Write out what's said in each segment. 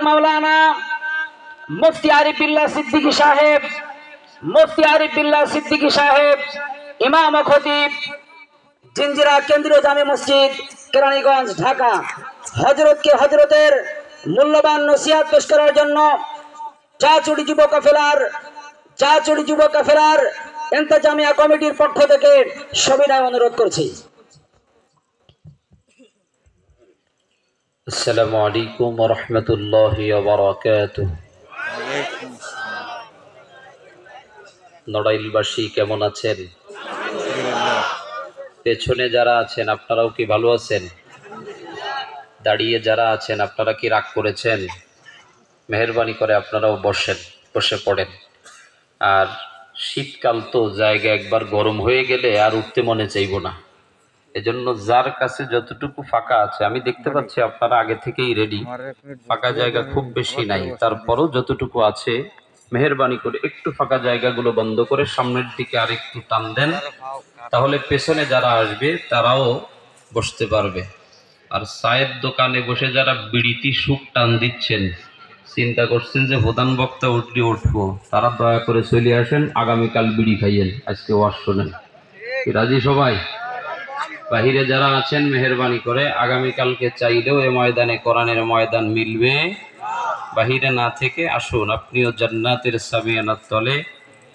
মাওলানা মুফতি আরিফ বিল্লাহ সিদ্দিকী সাহেব ইমাম ও খতিব জিঞ্জিরা কেন্দ্রীয় জামে মসজিদ কেরানীগঞ্জ ঢাকা হযরতের মূল্যবান নসিহত পেশ করার জন্য চাচুড়ি যুব কাফেলার ইন্তেজামিয়া কমিটির পক্ষ থেকে সবিনয় অনুরোধ করছি। আসসালামু আলাইকুম ওয়া রাহমাতুল্লাহি ওয়া বারাকাতুহু। নড়াইলবাসী কেমন আছেন? পেছনে যারা আছেন আপনারাও কি ভালো আছেন? দাঁড়িয়ে যারা আছেন আপনারা কি রাগ করেছেন? মেহেরবানি করে আপনারাও বসে পড়েন। আর শীতকাল তো জায়গা একবার গরম হয়ে গেলে আর উঠতে মনে চাইব না। এজন্য যার কাছে যতটুকু ফাঁকা আছে, আমি দেখতে পাচ্ছি আপনারা আগে থেকেই রেডি, ফাঁকা জায়গা খুব বেশি নাই, তারপরও যতটুকু আছে মেহেরবানি করে একটু ফাঁকা জায়গাগুলো বন্ধ করে সামনের দিকে আর একটু টান দেন, তাহলে পেছনে যারা আসবে তারাও বসতে পারবে। আর চায়ের দোকানে বসে যারা বিড়িতি সুখ টান দিচ্ছেন, চিন্তা করছেন যে প্রধান বক্তা উঠলে উঠবো, তারা দয়া করে চলে আসেন, আগামীকাল বিড়ি খাইয়েন, আজকে ওয়াজ শোনেন। রাজি সবাই? বাহিরে যারা আছেন মেহেরবানি করে আগামীকালকে চাইলেও এ ময়দানে কোরআনের ময়দান মিলবে, বাহিরে না থেকে আসুন। আপনিও জান্নাতের সামিয়ানার তলে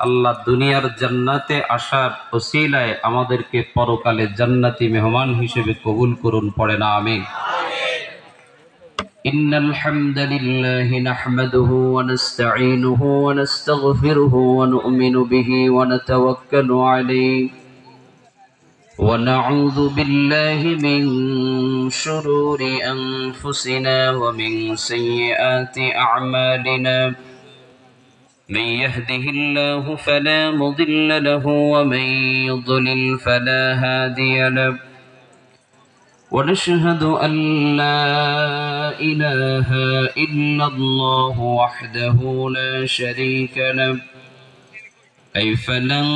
আল্লাহ দুনিয়ার জান্নাতে আসার ওসিলায় আমাদেরকে পরকালে জান্নাতি মেহমান হিসেবে কবুল করুন, পড়েন আমিন। ইন্নাল হামদালিল্লাহি নাহমাদুহু ওয়া নাস্তাঈনুহু ওয়া নাস্তাগফিরুহু ওয়া নু'মিনু বিহি ওয়া নাতাওয়াক্কালু আলাইহি ونعوذ بالله من شرور أنفسنا ومن سيئات أعمالنا، من يهده الله فلا مضل له ومن يضلل فلا هادي له، ونشهد أن لا إله إلا الله وحده لا شريك له، أي فلن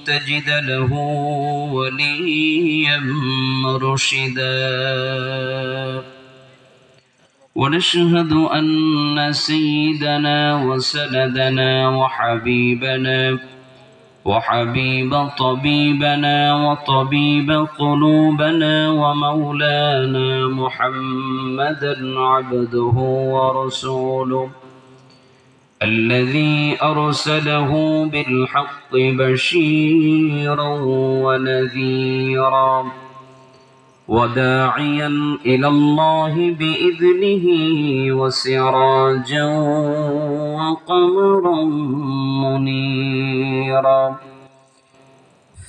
تجد له وليا مرشدا، ونشهد أن سيدنا وسندنا وحبيب طبيبنا وطبيب قلوبنا ومولانا محمدا عبده ورسوله، الذي أرسله بالحق بشيرا ونذيرا وداعيا إلى الله بإذنه وسراجا وقمرا منيرا،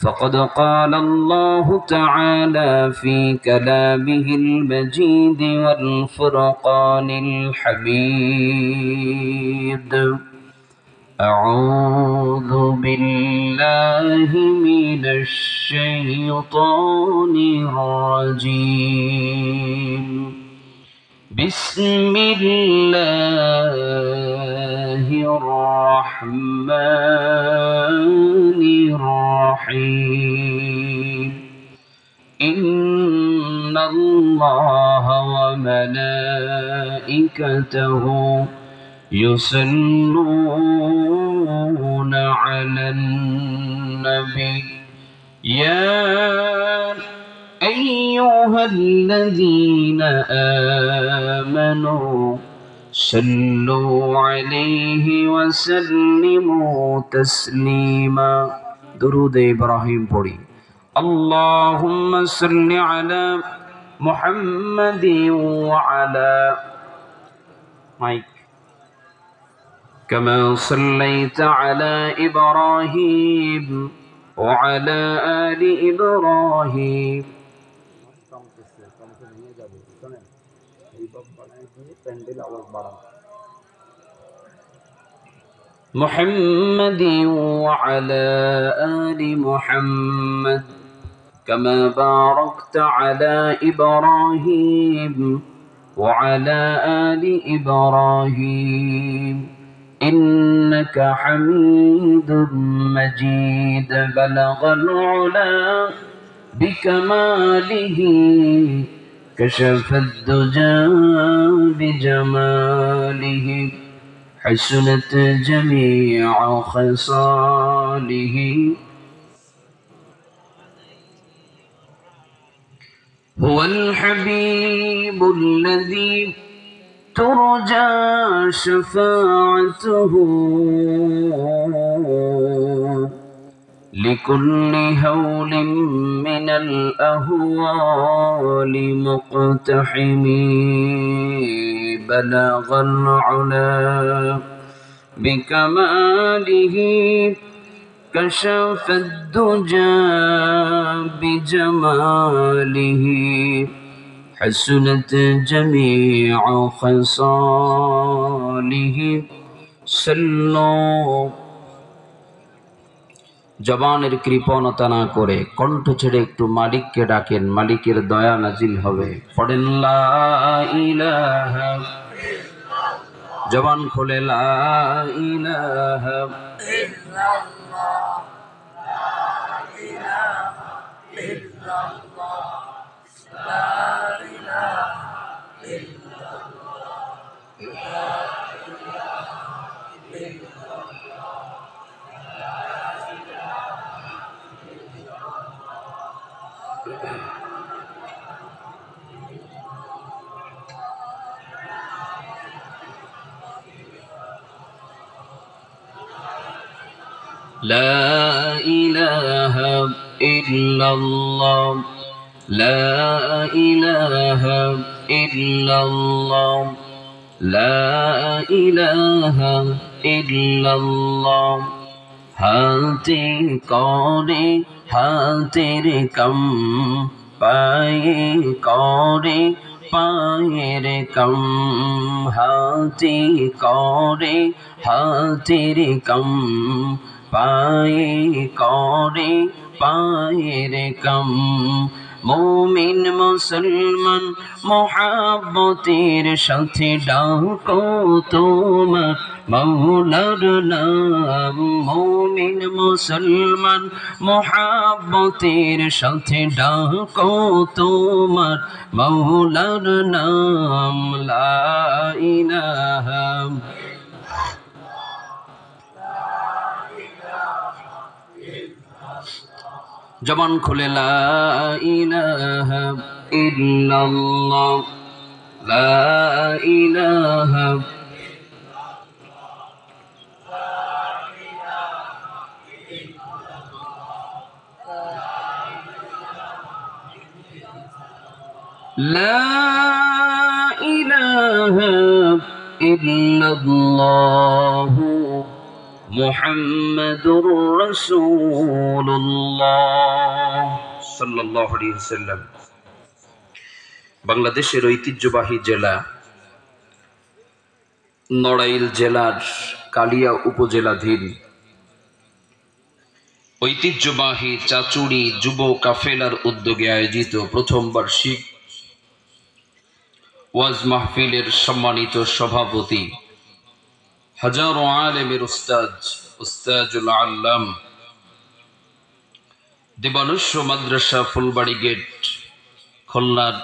فقد قال الله تعالى في كلامه المجيد والفرقان الحميد: أعوذ بالله من الشيطان الرجيم، بسم الله الرحمن الرحيم، إن الله وملائكته يصلون على النبي، يا أيها الذين آمنوا صلوا عليه وسلموا تسليما। درود إبراهيم পড়ি। اللهم صل على محمد وعلى كما صليت على إبراهيم وعلى آل إبراهيم محمد وعلى آل محمد كما باركت على إبراهيم وعلى آل إبراهيم إنك حميد مجيد، بلغ العلا بكماله كشف الدجى بجماله حسنت جميع خصاله هو الحبيب الذي ترجى شفاعته لكل هول من الأهوال مقتحم بلغ العلا بكماله كشف الدجى بجماله حسنت جميع خصاله صلوا জবানের কৃপণতা না করে কণ্ঠ ছেড়ে একটু মালিককে ডাকেন, মালিকের দয়া নাজিল হবে। পড়েন লা ইলাহা, জবান খোলে লা ইলাহা لا إله إلا الله لا إله إلا الله لا إله إلا الله হাতে করে হাতের কাম পায়ে করে পায়ের কাম হাতে করে হাতের কাম পায়ে করে পায়ের কাম মুমিন মুসলমান মোহাব্বতের সাথে ডাকো তোমার মৌলার নাম মুমিন মুসলমান মোহাব্বতের সাথে ডাকো তোমার মৌলার নাম লা ইলাহা জবান খুলে লা ইলাহা ইল্লাল্লাহ লা ইলাহা লা ইলাহা ইল্লাল্লাহ মুহাম্মাদুর রাসূলুল্লাহ সাল্লাল্লাহু আলাইহি ওয়াসাল্লাম। বাংলাদেশের ঐতিহ্যবাহী জেলা নড়াইল জেলার কালিয়া উপজেলাধীন ঐতিহ্যবাহী চাচুড়ি যুব কাফেলার উদ্যোগে আয়োজিত প্রথম বার্ষিক ওয়াজ মাহফিলের সম্মানিত সভাপতি হাজারো আলেমের উস্তাজুল আল্লাম দিবানুষ্য মাদ্রাসা ফুলবাড়ি গেট খুলনার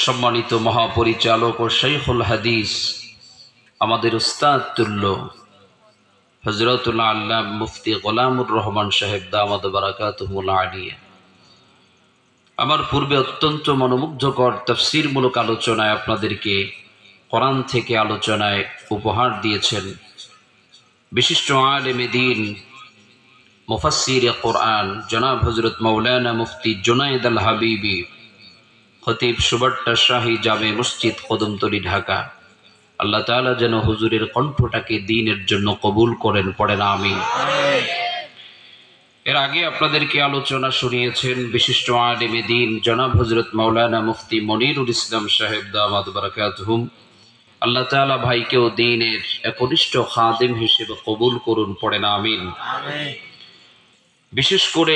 সম্মানিত মহাপরিচালক ও শাইখুল হাদিস আমাদের উস্তাদ তুল্য হযরতুল আল্লাম মুফতি গোলামুর রহমান সাহেব দামাত বারাকাতুহুল আলিয়া, আমার পূর্বে অত্যন্ত মনোমুগ্ধকর তাফসীরমূলক আলোচনায় আপনাদেরকে কোরআন থেকে আলোচনায় উপহার দিয়েছেন বিশিষ্ট আলেমে দ্বীন মুফাসসিরে কোরআন জনাব হযরত মাওলানা মুফতি জুনায়েদ আল হাবিবি, খতিব সুবাট্টা শাহী জামে মসজিদ কদমতলী ঢাকা। আল্লাহ তাআলা যেন হুজুরের কণ্ঠটাকে দ্বীনের জন্য কবুল করেন, পড়েন আমিন। এর আগে আপনাদেরকে আলোচনা শুনিয়েছেন বিশিষ্ট আলেমে দ্বীন জনাব হযরত মাওলানা মুফতি মনিরুল ইসলাম সাহেব দামাত বারাকাতুহুম। আল্লাহ তাআলা ভাইকেও দ্বীনের একনিষ্ঠ খাদেম হিসেবে কবুল করুন, পড়েন আমিন। বিশেষ করে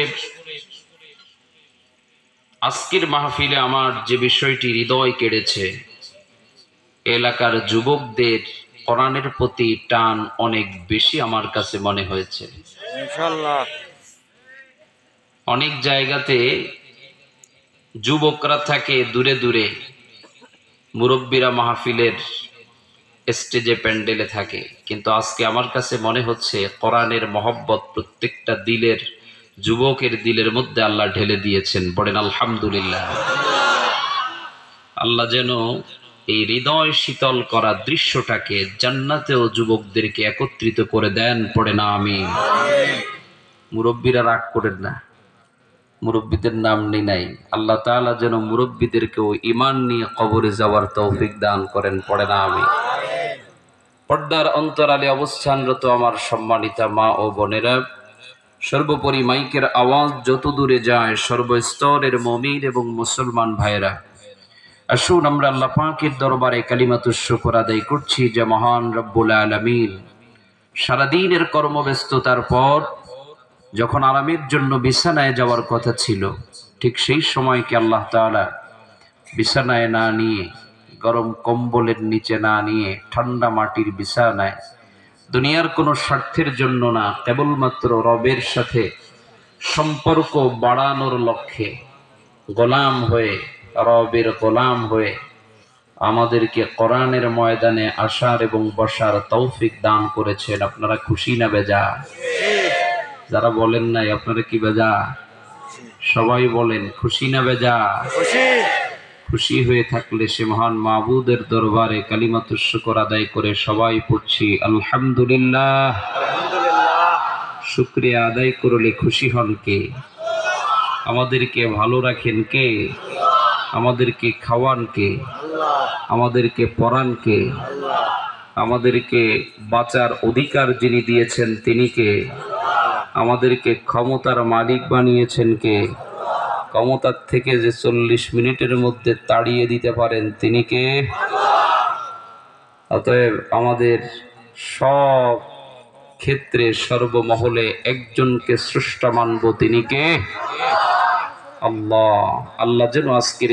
আজকের মাহফিলে আমার যে বিষয়টি হৃদয় কেড়েছে, এলাকার যুবকদের কোরআনের প্রতি টান অনেক বেশি আমার কাছে মনে হয়েছে। ইনশাআল্লাহ অনেক জায়গাতে যুবকরা থাকে দূরে দূরে, মুরব্বীরা মাহফিলের স্টেজে প্যান্ডেলে থাকে, কিন্তু আজকে আমার কাছে মনে হচ্ছে কোরআনের মহব্বত প্রত্যেকটা দিলের, যুবকের দিলের মধ্যে আল্লাহ ঢেলে দিয়েছেন। পড়েন আলহামদুলিল্লাহ। আল্লাহ যেন এই হৃদয় শীতল করা দৃশ্যটাকে জান্নাতেও যুবকদেরকে একত্রিত করে দেন। পড়েন আমিন। মুরব্বীরা রাগ করেন না, মুরব্বীদের নাম নেই নাই। আল্লাহ তাআলা যেন মুরব্বীদেরকেও ঈমান নিয়ে কবরে যাওয়ার তৌফিক দান করেন। পড়েন আমিন। পর্দার অন্তরালে অবস্থানরত আমার সম্মানিতা মা ও বোনেরা, সর্বোপরি মাইকের আওয়াজ যত দূরে যায় সর্বস্তরের মুমিন এবং মুসলমান ভাইরা, আসুন আমরা আল্লাহ পাকের দরবারে কালিমাতুশ শুকর আদায় করছি যে মহান রব্বুল আলামিন সারাদিনের কর্মব্যস্ততার পর যখন আরামের জন্য বিছানায় যাওয়ার কথা ছিল, ঠিক সেই সময়কে আল্লাহ তাআলা বিছানায় না নিয়ে, গরম কম্বলের নিচে না নিয়ে, ঠান্ডা মাটির বিছানায়, দুনিয়ার কোনো স্বার্থের জন্য না, কেবলমাত্র রবের সাথে সম্পর্ক বাড়ানোর লক্ষ্যে গোলাম হয়ে, রবের গোলাম হয়ে আমাদেরকে কোরআনের ময়দানে আসার এবং বসার তৌফিক দান করেছেন। আপনারা খুশি না বেজা? যারা বলেন নাই আপনারা কি বেজা? সবাই বলেন খুশি না বেজা? খুশি হয়ে থাকলে সে মহান মাবুদের দরবারে কালিমাতুশ শুকর আদায় করে সবাই পড়ছি আলহামদুলিল্লাহ। শুকরিয়া আদায় করলে খুশি হন কে? আমাদেরকে ভালো রাখেন কে? আমাদেরকে খাওয়ান কে? আমাদেরকে পড়ান কে? আমাদেরকে বাঁচার অধিকার যিনি দিয়েছেন তিনি কে? আমাদেরকে ক্ষমতার মালিক বানিয়েছেন কে? ক্ষমতার থেকে যে 40 মিনিটের মধ্যে তাড়িয়ে দিতে পারেন তিনি কে? অতএব আমাদের সব ক্ষেত্রে সর্বমহলে একজনকে স্রষ্টা মানব, তিনি কে? আল্লাহ। আল্লাহ যেন আজকের